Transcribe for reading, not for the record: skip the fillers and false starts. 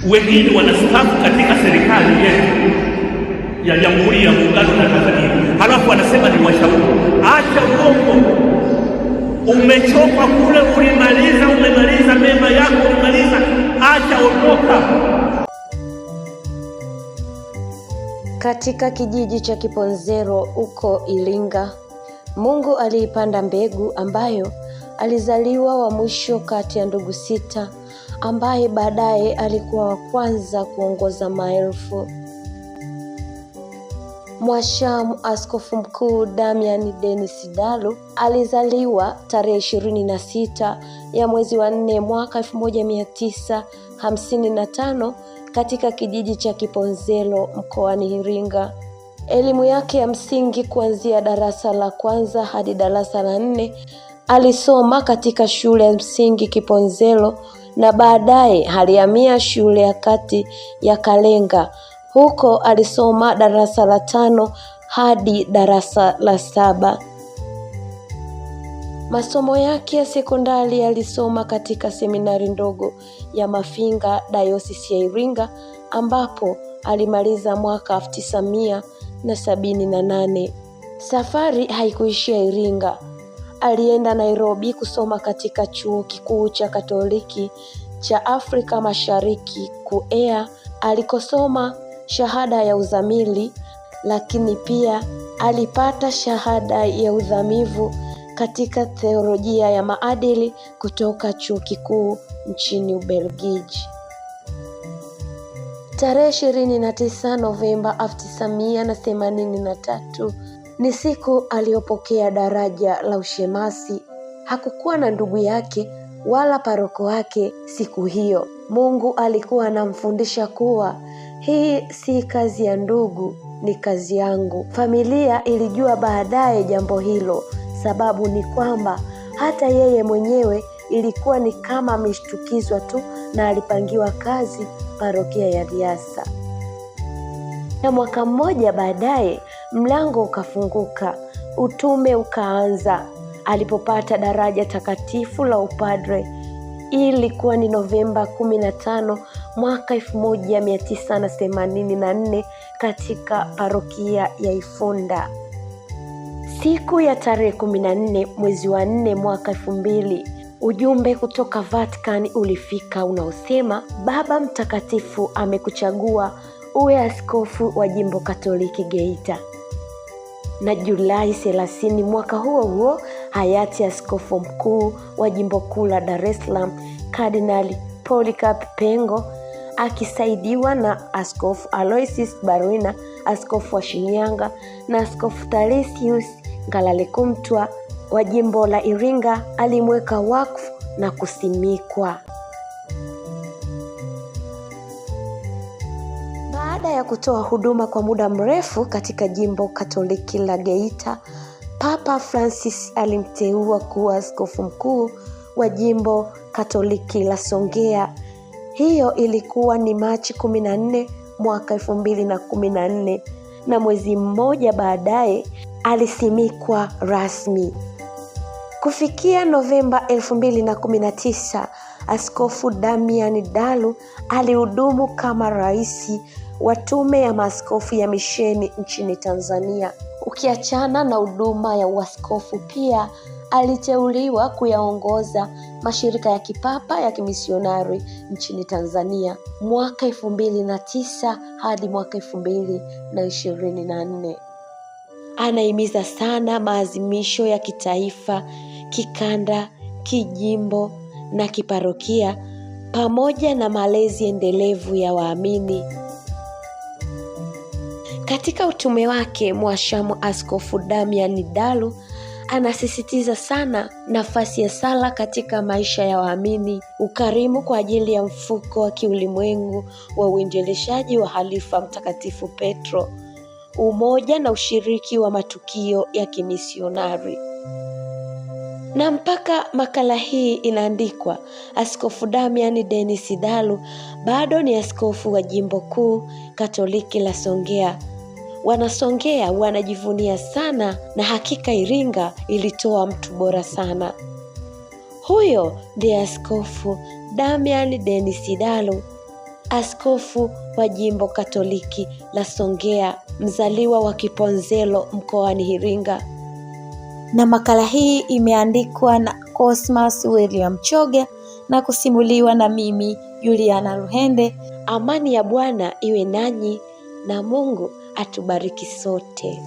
wengine wanastaafu katika serikali yetu ya Jamhuri ya Muungano wa Tanzania, halafu wanasema ni washauri. Acha uongo. Umechoka kule, umemaliza mema yako, umemaliza. Acha, ondoka. Katika kijiji cha Kiponzero huko Iringa, Mungu aliipanda mbegu ambayo alizaliwa wa mwisho kati ya ndugu 6, ambaye baadaye alikuwa wa kwanza kuongoza maelfu. Mwashamu Askofu Mkuu Damian Dennis Dalu alizaliwa tarehe 26 ya mwezi wa 4 mwaka 1955 katika kijiji cha Kiponzero mkoani Iringa. Elimu yake ya msingi kuanzia darasa la kwanza hadi darasa la 4 alisoma katika shule ya msingi Kiponzero na baadaye alihamia shule ya kati ya Kalenga. Huko alisoma darasa la 5 hadi darasa la 7. Masomo yake ya sekondari alisoma katika seminari ndogo ya Mafinga, Dayosisi ya Iringa, ambapo alimaliza mwaka 1978. Safari haikuishia Iringa. Alienda Nairobi kusoma katika Chuo Kikuu cha Katoliki cha Afrika Mashariki KUEA, alikosoma shahada ya uzamili, lakini pia alipata shahada ya udhamivu katika theolojia ya maadili kutoka Chuo Kikuu nchini Ubelgiji. Tarehe 29 Novemba 1983 ni siku aliyopokea daraja la ushemasi. Hakukuwa na ndugu yake wala paroko wake siku hiyo. Mungu alikuwa anamfundisha kuwa hii si kazi ya ndugu, ni kazi yangu. Familia ilijua baadaye jambo hilo, sababu ni kwamba hata yeye mwenyewe ilikuwa ni kama ameshtukizwa tu na alipangiwa kazi parokia ya Riasa. Na mwaka mmoja baadaye mlango ukafunguka, utume ukaanza. Alipopata daraja takatifu la upadre, ilikuwa ni Novemba 15 mwaka 1984 katika parokia ya Ifunda. Siku ya tarehe 14 mwezi wa 4 mwaka 2000, ujumbe kutoka Vatican ulifika unaosema Baba Mtakatifu amekuchagua uwe askofu wa Jimbo Katoliki Geita. Na Julai 30 mwaka huo huo, hayati askofu mkuu wa Jimbo Kuu la Dar es Salaam Kardinali Polycarp Pengo akisaidiwa na Askofu Aloysius Barwina, askofu wa Shinyanga, na Askofu Thalesius Ngalalekumtwa wa Jimbo la Iringa, alimweka wakfu na kusimikwa. Baada ya kutoa huduma kwa muda mrefu katika Jimbo Katoliki la Geita, Papa Francis alimteua kuwa askofu mkuu wa Jimbo Katoliki la Songea. Hiyo ilikuwa ni Machi 14 mwaka 2014, na mwezi mmoja baadaye alisimikwa rasmi. Kufikia Novemba 2019, Askofu Damian Dalu alihudumu kama rais wa Tume ya Maaskofu ya Misheni nchini Tanzania. Ukiachana na huduma ya uaskofu, pia aliteuliwa kuyaongoza mashirika ya kipapa ya kimisionari nchini Tanzania mwaka 2009 hadi mwaka 2024. Anahimiza sana maazimisho ya kitaifa, kikanda, kijimbo na kiparokia pamoja na malezi endelevu ya waamini. Katika utume wake, Mwashamu Askofu Damian Dalu anasisitiza sana nafasi ya sala katika maisha ya waamini, ukarimu kwa ajili ya mfuko wa kiulimwengu wa uinjilishaji wa Halifa Mtakatifu Petro, umoja na ushiriki wa matukio ya kimisionari. Na mpaka makala hii inaandikwa, Askofu Damian Dennis Dalu bado ni askofu wa Jimbo Kuu Katoliki la Songea. Wanasongea wanajivunia sana, na hakika Iringa ilitoa mtu bora sana. Huyo ndiye Askofu Damian Dennis Dalu. askofu wa jimbo Katoliki la Songea, mzaliwa wa Kiponzelo mkoani Iringa. Na makala hii imeandikwa na Cosmas William Choga na kusimuliwa na mimi Juliana Ruhende. Amani ya Bwana iwe nanyi na Mungu atubariki sote.